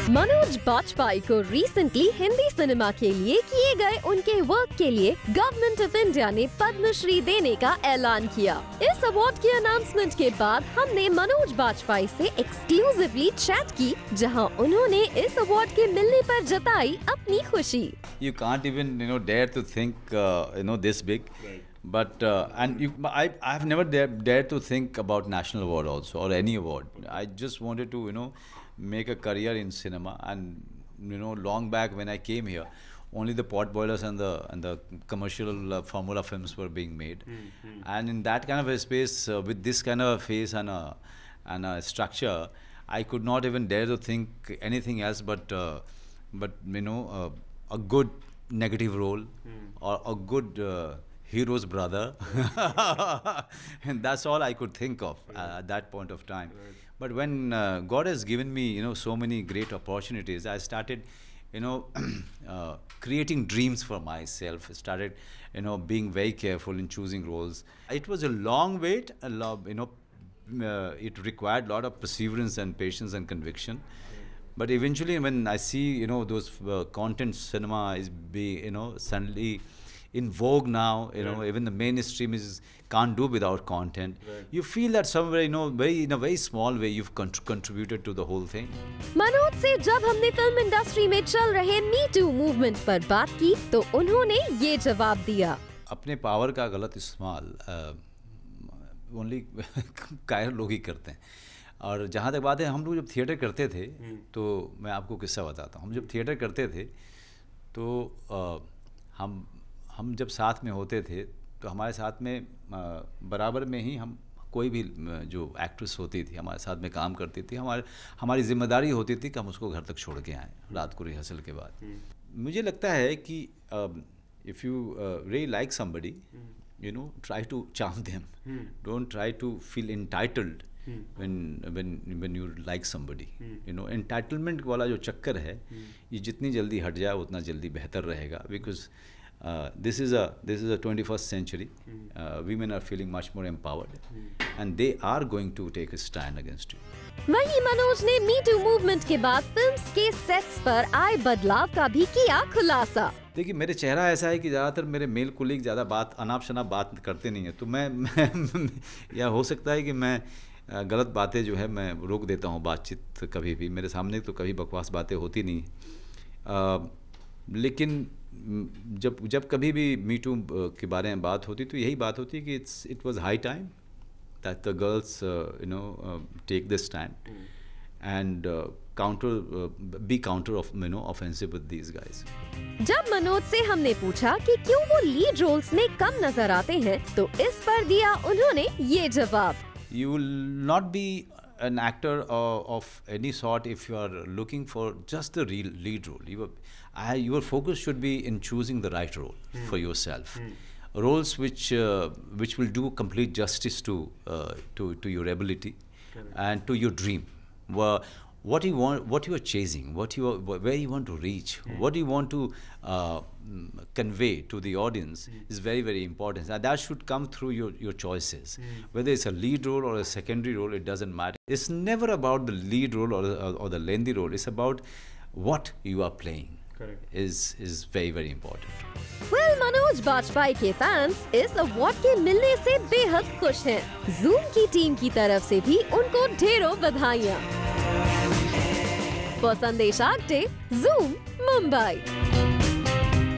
मनोज बाजपेयी को recently Hindi cinema के लिए किए गए उनके वर्क के लिए गवर्नमेंट ऑफ इंडिया ने पद्मश्री देने का ऐलान किया। इस अवार्ड की अनाउंसमेंट के बाद हमने मनोज बाजपेयी से एक्सक्लूसिवली चैट की, जहां उन्होंने इस अवार्ड के मिलने पर जताई अपनी खुशी। You can't even dare to think this big. Right. But I've never dared to think about national award also or any award. I just wanted to make a career in cinema, and long back when I came here, only the pot boilers and the commercial formula films were being made, and in that kind of a space with this kind of a face and a structure, I could not even dare to think anything else but a good negative role or a good hero's brother. And that's all I could think of at that point of time. Right. But when God has given me so many great opportunities, I started creating dreams for myself. I started being very careful in choosing roles. It was a long wait, it required a lot of perseverance and patience and conviction. But eventually, when I see those content cinema is suddenly in vogue now, even the mainstream can't do without content. Right. You feel that somewhere, in a very small way, you've contributed to the whole thing. Manoj से जब हमने film industry में चल रहे मी to movement पर बात की, तो उन्होंने ये जवाब दिया। अपने पावर का गलत इस्तेमाल ओनली कायर लोग ही करते हैं। और जहाँ तक बात है, हम लोग जब थिएटर करते थे, तो मैं आपको किस्सा बताता हूँ। हम जब थिएटर करते थे, तो हम जब साथ में होते थे, तो हमारे साथ में बराबर में ही हम कोई भी जो एक्ट्रेस होती थी हमारे साथ में काम करती थी, हमारी जिम्मेदारी होती थी कि हम उसको घर तक छोड़ के आएँ रात को रिहर्सल के बाद। मुझे लगता है कि if you really like somebody, try to charm them. Don't try to feel entitled when you like somebody. Entitlement वाला जो चक्कर है, ये जितनी जल्दी हट जाए उतना जल्दी बेहतर रहेगा, because this is a 21st century. Women are feeling much more empowered, and they are going to take a stand against you. वहीं मनोज ने मी टू मूवमेंट के बाद फिल्म्स के सेट्स पर आए बदलाव का भी किया खुलासा। देखिए, मेरे चेहरा ऐसा है कि ज़्यादातर मेरे मेल कुलीग ज़्यादा अनाप शनाप बात करते नहीं है, तो मैं या हो सकता है कि मैं गलत बातें जो है मैं रोक देता हूँ बातचीत कभी भी। मेरे सामने तो कभी बकवास बातें होती नहीं, लेकिन जब कभी भी मी टू के बारे में बात होती, तो यही बात होती है कि it was high time that the girls take this stand and be counter offensive with these guys. जब मनोज से हमने पूछा कि क्यों वो लीड रोल्स में कम नजर आते हैं, तो इस पर दिया उन्होंने ये जवाब। You will not be an actor of any sort if you are looking for just the real lead role. Your focus should be in choosing the right role for yourself. Roles which will do complete justice to your ability and to your dream. What you want, what you are chasing, where you want to reach, what you want to convey to the audience is very, very important. And that should come through your choices. Whether it's a lead role or a secondary role, it doesn't matter. It's never about the lead role or the lengthy role. It's about what you are playing. Correct. Is very, very important. Well, Manoj Bajpayee के fans इस award के मिलने से बेहद खुश हैं। Zoom की team की तरफ से भी उनको ढेरों बधाइयाँ। फॉर संदेश आगटे, जूम मुंबई।